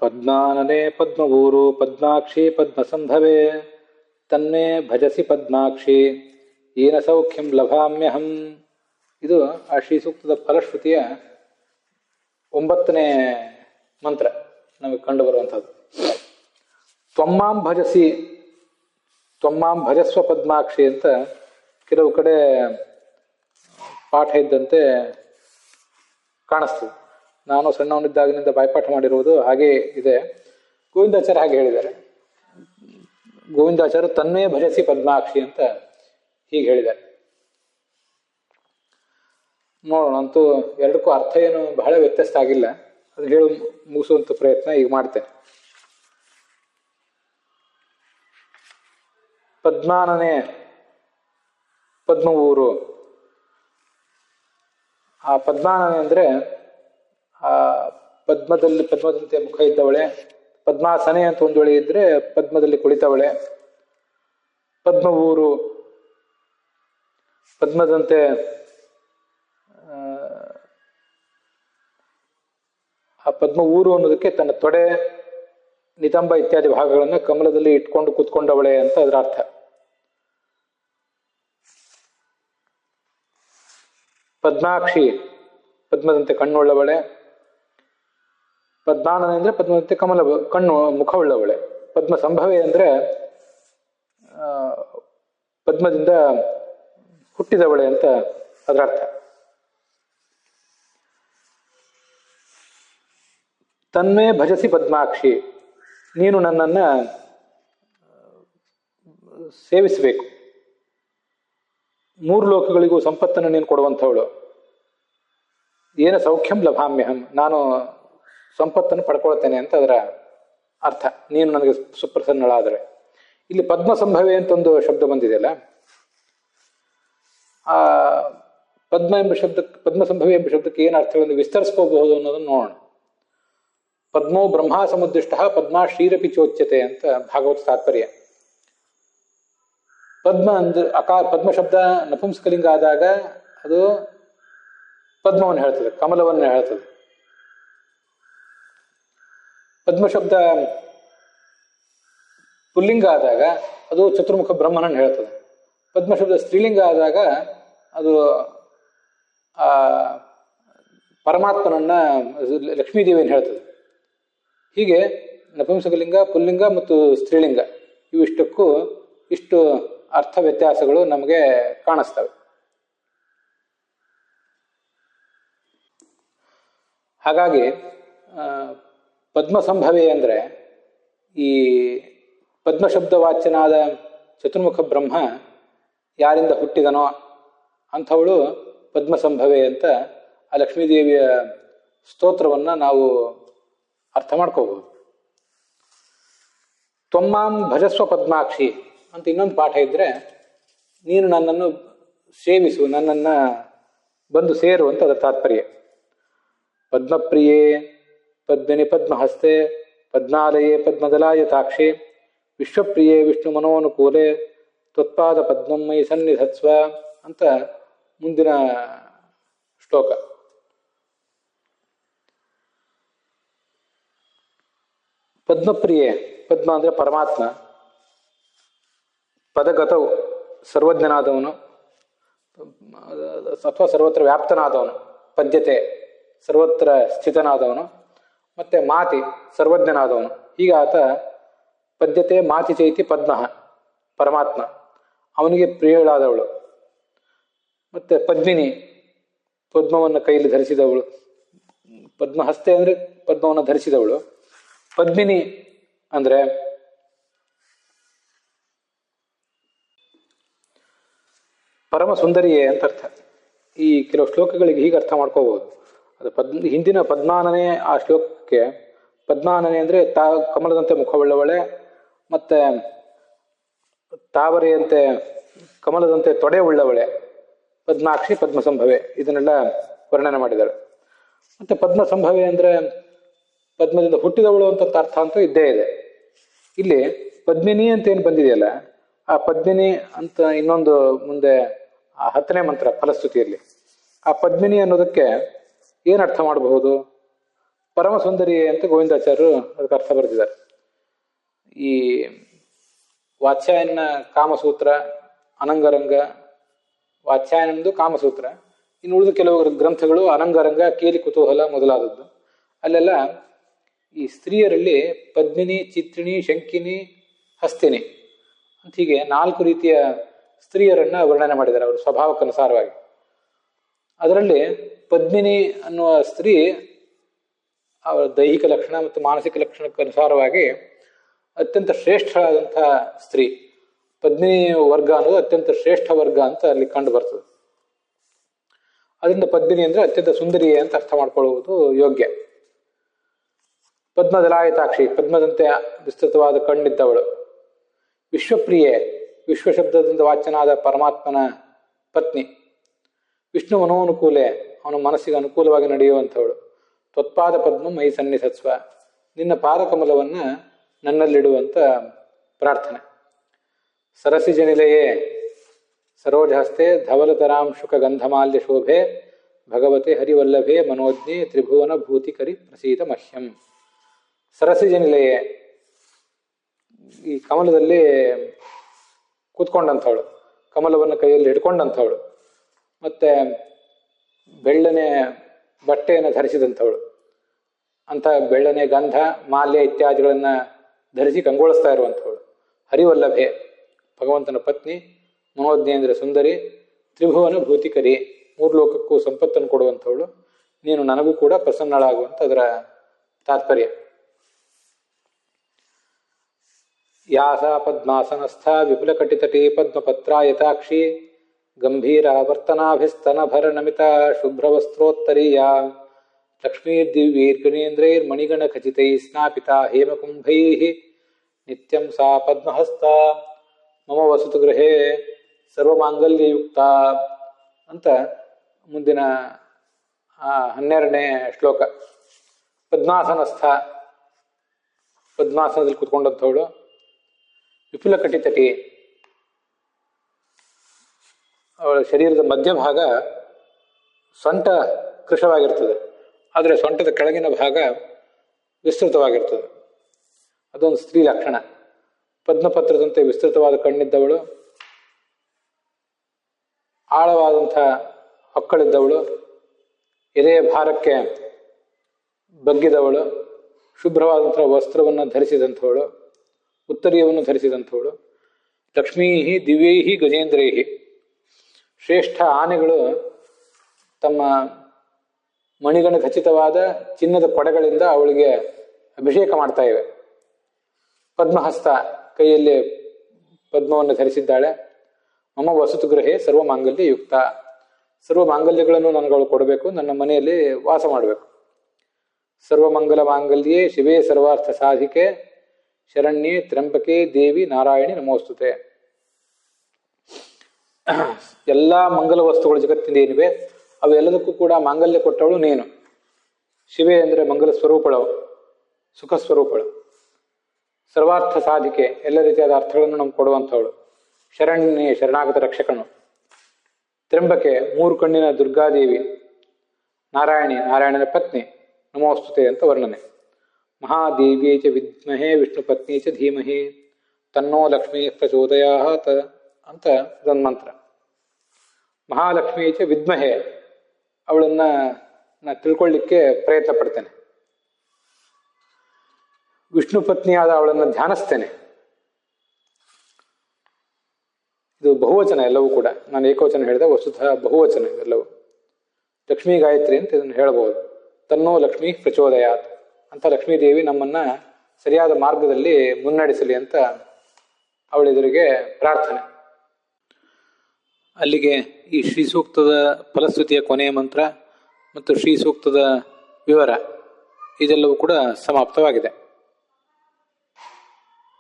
ಪದ್ಮಾನನೆ ಪದ್ಮವೂರು ಪದ್ಮಾಕ್ಷಿ ಪದ್ಮಸಂಭವೆ ತನ್ಮೇ ಭಜಸಿ ಪದ್ಮಾಕ್ಷಿ ಏನ ಸೌಖ್ಯಂ ಲಭಾಮ್ಯಹಂ. ಇದು ಆ ಶ್ರೀ ಸೂಕ್ತದ ಫಲಶ್ರುತಿಯ 9ನೇ ಮಂತ್ರ ನಮಗೆ ಕಂಡು ಬರುವಂಥದ್ದು. ತ್ವಮ್ಮಾಂ ಭಜಸಿ, ತ್ವಮ್ಮಾಂ ಭಜಸ್ವ ಪದ್ಮಾಕ್ಷಿ ಅಂತ ಕೆಲವು ಕಡೆ ಪಾಠ ಇದ್ದಂತೆ ಕಾಣಿಸ್ತದೆ. ನಾನು ಸಣ್ಣವನಿದ್ದಾಗಿನಿಂದ ಬಾಯ್ಪಾಠ ಮಾಡಿರುವುದು ಹಾಗೇ ಇದೆ. ಗೋವಿಂದಾಚಾರ್ಯ ಹಾಗೆ ಹೇಳಿದ್ದಾರೆ. ಗೋವಿಂದಾಚಾರ್ಯ ತನ್ಮೇ ಭಜಸಿ ಪದ್ಮಾಕ್ಷಿ ಅಂತ ಹೀಗೆ ಹೇಳಿದ್ದಾರೆ. ನೋಡೋಣ, ಅಂತೂ ಎರಡಕ್ಕೂ ಅರ್ಥ ಏನು ಬಹಳ ವ್ಯತ್ಯಾಸ ಆಗಿಲ್ಲ. ಅದು ಹೇಳಿ ಮುಗಿಸುವಂಥ ಪ್ರಯತ್ನ ಈಗ ಮಾಡ್ತೇನೆ. ಪದ್ಮಾನನೆ ಪದ್ಮವೂರು. ಆ ಪದ್ಮಾನನೆ ಅಂದರೆ ಆ ಪದ್ಮದಂತೆ ಮುಖ ಇದ್ದವಳೆ. ಪದ್ಮಾಸನೆ ಅಂತ ಒಂದು ವೇಳೆ ಇದ್ರೆ ಪದ್ಮದಲ್ಲಿ ಕುಳಿತವಳೆ. ಪದ್ಮವೂರು, ಪದ್ಮದಂತೆ ಆ ಪದ್ಮವೂರು ಅನ್ನೋದಕ್ಕೆ ತನ್ನ ತೊಡೆ, ನಿತಂಬ ಇತ್ಯಾದಿ ಭಾಗಗಳನ್ನು ಕಮಲದಲ್ಲಿ ಇಟ್ಕೊಂಡು ಕೂತ್ಕೊಂಡವಳೆ ಅಂತ ಅದರ ಅರ್ಥ. ಪದ್ಮಾಕ್ಷಿ, ಪದ್ಮದಂತೆ ಕಣ್ಣುಳ್ಳವಳೆ. ಪದ್ಮಾನನೆ ಅಂದ್ರೆ ಪದ್ಮದಂತೆ ಕಣ್ಣು ಮುಖವುಳ್ಳವಳೆ. ಪದ್ಮ ಸಂಭವೆ ಅಂದ್ರೆ ಪದ್ಮದಿಂದ ಹುಟ್ಟಿದವಳೆ ಅಂತ ಅದರ ಅರ್ಥ. ತನ್ಮೇ ಭಜಸಿ ಪದ್ಮಾಕ್ಷಿ, ನೀನು ನನ್ನನ್ನ ಸೇವಿಸಬೇಕು. 3 ಲೋಕಗಳಿಗೂ ಸಂಪತ್ತನ್ನು ನೀನು ಕೊಡುವಂಥವಳು. ಏನ ಸೌಖ್ಯಂ ಲಭಾಮ್ಯಹಂ, ನಾನು ಸಂಪತ್ತನ್ನು ಪಡ್ಕೊಳ್ತೇನೆ ಅಂತ ಅದರ ಅರ್ಥ. ನೀನು ನನಗೆ ಸುಪ್ರಸನ್ನಳಾದರೆ. ಇಲ್ಲಿ ಪದ್ಮ ಸಂಭವೆ ಅಂತ ಒಂದು ಶಬ್ದ ಬಂದಿದೆಯಲ್ಲ, ಆ ಪದ್ಮ ಸಂಭವೆ ಎಂಬ ಶಬ್ದಕ್ಕೆ ಏನು ಅರ್ಥಗಳನ್ನು ವಿಸ್ತರಿಸ್ಕೋಬಹುದು ಅನ್ನೋದನ್ನು ನೋಡೋಣ. ಪದ್ಮೋ ಬ್ರಹ್ಮ ಸಮುದ್ದಿಷ್ಟ ಪದ್ಮ ಶ್ರೀರಪಿ ಚೋಚ್ಯತೆ ಅಂತ ಭಾಗವತ ತಾತ್ಪರ್ಯ. ಪದ್ಮ ಅಂದ್ರೆ ಪದ್ಮ ಶಬ್ದ ನಪುಂಸಕಲಿಂಗ ಆದಾಗ ಅದು ಪದ್ಮವನ್ನು ಹೇಳ್ತದೆ, ಕಮಲವನ್ನು ಹೇಳ್ತದೆ. ಪದ್ಮ ಶಬ್ದ ಪುಲ್ಲಿಂಗ ಆದಾಗ ಅದು ಚತುರ್ಮುಖ ಬ್ರಹ್ಮನನ್ನು ಹೇಳ್ತದೆ. ಪದ್ಮ ಶಬ್ದ ಸ್ತ್ರೀಲಿಂಗ ಆದಾಗ ಅದು ಆ ಪರಮಾತ್ಮನನ್ನ, ಲಕ್ಷ್ಮೀದೇವಿಯನ್ನು ಹೇಳ್ತದೆ. ಹೀಗೆ ನಪುಂಸಕಲಿಂಗ, ಪುಲ್ಲಿಂಗ ಮತ್ತು ಸ್ತ್ರೀಲಿಂಗ ಇವಿಷ್ಟಕ್ಕೂ ಇಷ್ಟು ಅರ್ಥ ವ್ಯತ್ಯಾಸಗಳು ನಮಗೆ ಕಾಣಿಸ್ತವೆ. ಹಾಗಾಗಿ ಪದ್ಮ ಸಂಭವೆ ಅಂದರೆ ಈ ಪದ್ಮಶಬ್ದ ವಾಚ್ಯನಾದ ಚತುರ್ಮುಖ ಬ್ರಹ್ಮ ಯಾರಿಂದ ಹುಟ್ಟಿದನೋ ಅಂಥವಳು ಪದ್ಮ ಸಂಭವೆ ಅಂತ ಆ ಲಕ್ಷ್ಮೀದೇವಿಯ ಸ್ತೋತ್ರವನ್ನು ನಾವು ಅರ್ಥ ಮಾಡ್ಕೋಬಹುದು. ತ್ವಮ್ಮಾಂ ಭಜಸ್ವ ಪದ್ಮಾಕ್ಷಿ ಅಂತ ಇನ್ನೊಂದು ಪಾಠ ಇದ್ರೆ, ನೀನು ನನ್ನನ್ನು ಸೇವಿಸು, ನನ್ನನ್ನು ಬಂದು ಸೇರು ಅಂತ ಅದರ ತಾತ್ಪರ್ಯ. ಪದ್ಮಪ್ರಿಯೇ ಪದ್ಮಿನಿ ಪದ್ಮಹಸ್ತೆ ಪದ್ಮಾಲಯೇ ಪದ್ಮದಲಾಯತಾಕ್ಷಿ ವಿಶ್ವಪ್ರಿಯೇ ವಿಷ್ಣು ಮನೋನುಕೂಲೆ ತ್ವತ್ಪಾದ ಪದ್ಮಮಯಿ ಸನ್ನಿಧತ್ಸ್ವ ಅಂತ ಮುಂದಿನ ಶ್ಲೋಕ. ಪದ್ಮಪ್ರಿಯೆ, ಪದ್ಮ ಅಂದರೆ ಪರಮಾತ್ಮ. ಪದಗತವು ಸರ್ವಜ್ಞನಾದವನು ಅಥವಾ ಸರ್ವತ್ರ ವ್ಯಾಪ್ತನಾದವನು. ಪದ್ಯತೆ ಸರ್ವತ್ರ ಸ್ಥಿತನಾದವನು. ಮತ್ತೆ ಮಾತಿ ಸರ್ವಜ್ಞನಾದವನು. ಹೀಗೆ ಆತ ಪದ್ಯತೆ ಮಾತಿ ಚೈತಿ ಪದ್ಮ ಪರಮಾತ್ಮ, ಅವನಿಗೆ ಪ್ರಿಯಳಾದವಳು. ಮತ್ತೆ ಪದ್ಮಿನಿ, ಪದ್ಮವನ್ನು ಕೈಯಲ್ಲಿ ಧರಿಸಿದವಳು. ಪದ್ಮಹಸ್ತೆ ಅಂದರೆ ಪದ್ಮವನ್ನು ಧರಿಸಿದವಳು. ಪದ್ಮಿನಿ ಅಂದ್ರೆ ಪರಮ ಸುಂದರಿಯೇ ಅಂತ ಅರ್ಥ. ಈ ಕೆಲವು ಶ್ಲೋಕಗಳಿಗೆ ಹೀಗೆ ಅರ್ಥ ಮಾಡ್ಕೋಬಹುದು. ಅದು ಹಿಂದಿನ ಪದ್ಮಾನನೆ ಆ ಶ್ಲೋಕಕ್ಕೆ ಪದ್ಮಾನನೆ ಅಂದರೆ ಕಮಲದಂತೆ ಮುಖವುಳ್ಳವಳೆ, ಮತ್ತೆ ತಾವರೆಯಂತೆ ಕಮಲದಂತೆ ತೊಡೆ ಉಳ್ಳವಳೆ. ಪದ್ಮಾಕ್ಷಿ ಪದ್ಮ ಸಂಭವೆ ಇದನ್ನೆಲ್ಲ ವರ್ಣನೆ ಮಾಡಿದ್ದಾರೆ. ಮತ್ತೆ ಪದ್ಮ ಸಂಭವೆ ಅಂದರೆ ಪದ್ಮದಿಂದ ಹುಟ್ಟಿದವಳು ಅಂತ ಅರ್ಥ ಅಂತೂ ಇದ್ದೇ ಇದೆ. ಇಲ್ಲಿ ಪದ್ಮಿನಿ ಅಂತ ಏನು ಬಂದಿದೆಯಲ್ಲ, ಆ ಪದ್ಮಿನಿ ಅಂತ ಇನ್ನೊಂದು ಮುಂದೆ ಆ 10ನೇ ಮಂತ್ರ ಫಲಸ್ತುತಿಯಲ್ಲಿ ಆ ಪದ್ಮಿನಿ ಅನ್ನೋದಕ್ಕೆ ಏನು ಅರ್ಥ ಮಾಡಬಹುದು? ಪರಮ ಸುಂದರಿ ಅಂತ ಗೋವಿಂದಾಚಾರ್ಯರು ಅದಕ್ಕೆ ಅರ್ಥ ಬರೆದಿದ್ದಾರೆ. ಈ ವಾತ್ಸ್ಯಾಯನ ಕಾಮಸೂತ್ರ, ಅನಂಗರಂಗ, ವಾತ್ಸ್ಯಾಯನಂದು ಕಾಮಸೂತ್ರ, ಇನ್ನು ಉಳಿದ ಕೆಲವು ಗ್ರಂಥಗಳು ಅನಂಗರಂಗ, ಕೇಲಿ ಕುತೂಹಲ ಮೊದಲಾದದ್ದು. ಅಲ್ಲೆಲ್ಲ ಈ ಸ್ತ್ರೀಯರಲ್ಲಿ ಪದ್ಮಿನಿ, ಚಿತ್ರಿಣಿ, ಶಂಕಿನಿ, ಹಸ್ತಿನಿ ಅಂತ ಹೀಗೆ 4 ರೀತಿಯ ಸ್ತ್ರೀಯರನ್ನ ವರ್ಣನೆ ಮಾಡಿದ್ದಾರೆ ಅವರು ಸ್ವಭಾವಕ್ಕನುಸಾರವಾಗಿ. ಅದರಲ್ಲಿ ಪದ್ಮಿನಿ ಅನ್ನುವ ಸ್ತ್ರೀ ಅವರ ದೈಹಿಕ ಲಕ್ಷಣ ಮತ್ತು ಮಾನಸಿಕ ಲಕ್ಷಣಕ್ಕನುಸಾರವಾಗಿ ಅತ್ಯಂತ ಶ್ರೇಷ್ಠವಾದಂತಹ ಸ್ತ್ರೀ. ಪದ್ಮಿನಿ ವರ್ಗ ಅನ್ನೋದು ಅತ್ಯಂತ ಶ್ರೇಷ್ಠ ವರ್ಗ ಅಂತ ಅಲ್ಲಿ ಕಂಡು ಬರ್ತದೆ. ಅದರಿಂದ ಪದ್ಮಿನಿ ಅಂದ್ರೆ ಅತ್ಯಂತ ಸುಂದರಿಯೇ ಅಂತ ಅರ್ಥ ಮಾಡ್ಕೊಳ್ಳುವುದು ಯೋಗ್ಯ. ಪದ್ಮದಲಾಯತಾಕ್ಷಿ, ಪದ್ಮದಂತೆ ವಿಸ್ತೃತವಾದ ಕಣ್ಣಿದ್ದವಳು. ವಿಶ್ವಪ್ರಿಯೆ, ವಿಶ್ವಶಬ್ದದಿಂದ ವಾಚ್ಯನಾದ ಪರಮಾತ್ಮನ ಪತ್ನಿ. ವಿಷ್ಣು ಮನೋನುಕೂಲೆ, ಅವನ ಮನಸ್ಸಿಗೆ ಅನುಕೂಲವಾಗಿ ನಡೆಯುವಂಥವಳು. ತ್ವತ್ಪಾದ ಪದ್ಮ ಮೈ ಸನ್ನಿಸತ್ಸ್ವ, ನಿನ್ನ ಪಾದಕಮಲವನ್ನ ನನ್ನಲ್ಲಿಡುವಂತ ಪ್ರಾರ್ಥನೆ. ಸರಸಿಜನಿಲೆಯೇ ಸರೋಜಹಸ್ತೆ ಧವಲತರಾಂ ಶುಕ ಗಂಧಮಾಲ್ಯ ಶೋಭೆ ಭಗವತೆ ಹರಿವಲ್ಲಭೆ ಮನೋಜ್ಞೆ ತ್ರಿಭುವನ ಭೂತಿಕರಿ ಪ್ರಸೀದ ಮಹ್ಯಂ. ಸರಸಿಜನಿಲೆಯೇ, ಈ ಕಮಲದಲ್ಲಿ ಕೂತ್ಕೊಂಡಂಥವಳು, ಕಮಲವನ್ನು ಕೈಯಲ್ಲಿ ಹಿಡ್ಕೊಂಡಂಥವಳು, ಮತ್ತೆ ಬೆಳ್ಳನೆ ಬಟ್ಟೆಯನ್ನು ಧರಿಸಿದಂಥವಳು. ಅಂಥ ಬೆಳ್ಳನೆ ಗಂಧ, ಮಾಲ್ಯ ಇತ್ಯಾದಿಗಳನ್ನ ಧರಿಸಿ ಕಂಗೊಳಿಸ್ತಾ ಇರುವಂಥವಳು. ಹರಿವಲ್ಲಭೆ, ಭಗವಂತನ ಪತ್ನಿ. ಮನೋಜ್ಞೆ ಅಂದರೆ ಸುಂದರಿ. ತ್ರಿಭುವನ ಭೂತಿಕರಿ, 3 ಲೋಕಕ್ಕೂ ಸಂಪತ್ತನ್ನು ಕೊಡುವಂಥವಳು. ನೀನು ನನಗೂ ಕೂಡ ಪ್ರಸನ್ನಳಾಗುವಂತ ಅದರ ತಾತ್ಪರ್ಯ. ಯಾಸ ಪದ್ಮಾಸನಸ್ಥ ವಿಪುಲಕಟಿತಟಿ ಪದ್ಮಪತ್ರಾಯತಾಕ್ಷಿ ಗಂಭೀರ ವರ್ತನಾಭಿಸ್ತನಭರ ನಮಿತ ಶುಭ್ರವಸ್ತ್ರೋತ್ತರೀಯ ಲಕ್ಷ್ಮೀರ್ದಿವ್ಯೈರ್ಗಣೇಂದ್ರೈರ್ಮಣಿಗಣ ಖಚಿತೈ ಸ್ನಾಪಿತಾ ಹೇಮಕುಂಭೈ ನಿತ್ಯಂ ಸಾ ಪದ್ಮಹಸ್ತ ಮಮ ವಸತು ಗೃಹೇ ಸರ್ವಮಾಂಗಲ್ಯಯುಕ್ತ ಅಂತ ಮುಂದಿನ 12ನೇ ಶ್ಲೋಕ. ಪದ್ಮಾಸನಸ್ಥ, ಪದ್ಮಾಸನದಲ್ಲಿ ಕೂತ್ಕೊಂಡಂಥವಳು. ವಿಪುಲ ಕಟಿತಟಿ, ಅವಳ ಶರೀರದ ಮಧ್ಯಭಾಗ ಸೊಂಟ ಕೃಶವಾಗಿರ್ತದೆ, ಆದರೆ ಸೊಂಟದ ಕೆಳಗಿನ ಭಾಗ ವಿಸ್ತೃತವಾಗಿರ್ತದೆ. ಅದೊಂದು ಸ್ತ್ರೀ ಲಕ್ಷಣ. ಪದ್ಮಪತ್ರದಂತೆ ವಿಸ್ತೃತವಾದ ಕಣ್ಣಿದ್ದವಳು, ಆಳವಾದಂಥ ಹೊಕ್ಕಳಿದ್ದವಳು, ಎದೆಯ ಭಾರಕ್ಕೆ ಬಗ್ಗಿದವಳು, ಶುಭ್ರವಾದಂಥ ವಸ್ತ್ರವನ್ನು ಧರಿಸಿದಂಥವಳು, ಉತ್ತರೀಯವನ್ನು ಧರಿಸಿದಂಥವಳು. ಲಕ್ಷ್ಮೀ ದಿವ್ಯೈಹಿ ಗಜೇಂದ್ರೈಹಿ, ಶ್ರೇಷ್ಠ ಆನೆಗಳು ತಮ್ಮ ಮಣಿಗಣ ಖಚಿತವಾದ ಚಿನ್ನದ ಕೊಡೆಗಳಿಂದ ಅವಳಿಗೆ ಅಭಿಷೇಕ ಮಾಡ್ತಾ ಇವೆ. ಪದ್ಮಹಸ್ತ, ಕೈಯಲ್ಲಿ ಪದ್ಮವನ್ನು ಧರಿಸಿದ್ದಾಳೆ. ಮಮ ವಸತು ಗೃಹೇ ಸರ್ವ ಮಾಂಗಲ್ಯ ಯುಕ್ತ, ಸರ್ವ ಮಾಂಗಲ್ಯಗಳನ್ನು ನನಗಳು ಕೊಡಬೇಕು, ನನ್ನ ಮನೆಯಲ್ಲಿ ವಾಸ ಮಾಡಬೇಕು. ಸರ್ವಮಂಗಲ ಮಾಂಗಲ್ಯೇ ಶಿವೇ ಸರ್ವಾರ್ಥ ಸಾಧಿಕೆ ಶರಣ್ಯೇ ತ್ರ್ಯಂಬಕೆ ದೇವಿ ನಾರಾಯಣಿ ನಮೋಸ್ತುತೆ. ಎಲ್ಲ ಮಂಗಲ ವಸ್ತುಗಳು ಜಗತ್ತಿಂದ ಏನಿವೆ ಅವೆಲ್ಲದಕ್ಕೂ ಕೂಡ ಮಾಂಗಲ್ಯ ಕೊಟ್ಟವಳು ನೀನು. ಶಿವೆ ಅಂದರೆ ಮಂಗಲ ಸ್ವರೂಪಳು, ಸುಖ ಸ್ವರೂಪಳು. ಸರ್ವಾರ್ಥ ಸಾಧಿಕೆ, ಎಲ್ಲ ರೀತಿಯಾದ ಅರ್ಥಗಳನ್ನು ನಮ್ಗೆ ಕೊಡುವಂಥವಳು. ಶರಣ್ಯೇ, ಶರಣಾಗತ ರಕ್ಷಕನು. ತ್ರ್ಯಂಬಕೆ, 3 ಕಣ್ಣಿನ ದುರ್ಗಾದೇವಿ. ನಾರಾಯಣಿ, ನಾರಾಯಣನ ಪತ್ನಿ. ನಮೋಸ್ತುತೆ ಅಂತ ವರ್ಣನೆ. ಮಹಾದೇವಿಯೇ ಚ ವಿದ್ಮಹೇ ವಿಷ್ಣು ಪತ್ನಿ ಚ ಧೀಮಹಿ ತನ್ನೋ ಲಕ್ಷ್ಮೀ ಪ್ರಚೋದಯಾತ್ ಅಂತ ಇದೊಂದು ಮಂತ್ರ. ಮಹಾಲಕ್ಷ್ಮೀ ಚ ವಿದ್ಮಹೇ, ಅವಳನ್ನ ನಾ ತಿಳ್ಕೊಳ್ಳಿಕ್ಕೆ ಪ್ರಯತ್ನ ಪಡ್ತೇನೆ. ವಿಷ್ಣು ಪತ್ನಿಯಾದ ಅವಳನ್ನು ಧ್ಯಾನಿಸ್ತೇನೆ. ಇದು ಬಹುವಚನ ಎಲ್ಲವೂ ಕೂಡ. ನಾನು ಏಕವಚನ ಹೇಳಿದೆ, ವಸ್ತುತಃ ಬಹುವಚನ ಇವೆಲ್ಲವೂ. ಲಕ್ಷ್ಮೀ ಗಾಯತ್ರಿ ಅಂತ ಇದನ್ನು ಹೇಳಬಹುದು. ತನ್ನೋ ಲಕ್ಷ್ಮೀ ಪ್ರಚೋದಯಾತ್ ಅಂತ ಲಕ್ಷ್ಮೀದೇವಿ ನಮ್ಮನ್ನ ಸರಿಯಾದ ಮಾರ್ಗದಲ್ಲಿ ಮುನ್ನಡೆಸಲಿ ಅಂತ ಅವಳೆದುರಿಗೆ ಪ್ರಾರ್ಥನೆ. ಅಲ್ಲಿಗೆ ಈ ಶ್ರೀ ಸೂಕ್ತದ ಫಲಶ್ರುತಿಯ ಕೊನೆಯ ಮಂತ್ರ ಮತ್ತು ಶ್ರೀ ಸೂಕ್ತದ ವಿವರ ಇದೆಲ್ಲವೂ ಕೂಡ ಸಮಾಪ್ತವಾಗಿದೆ.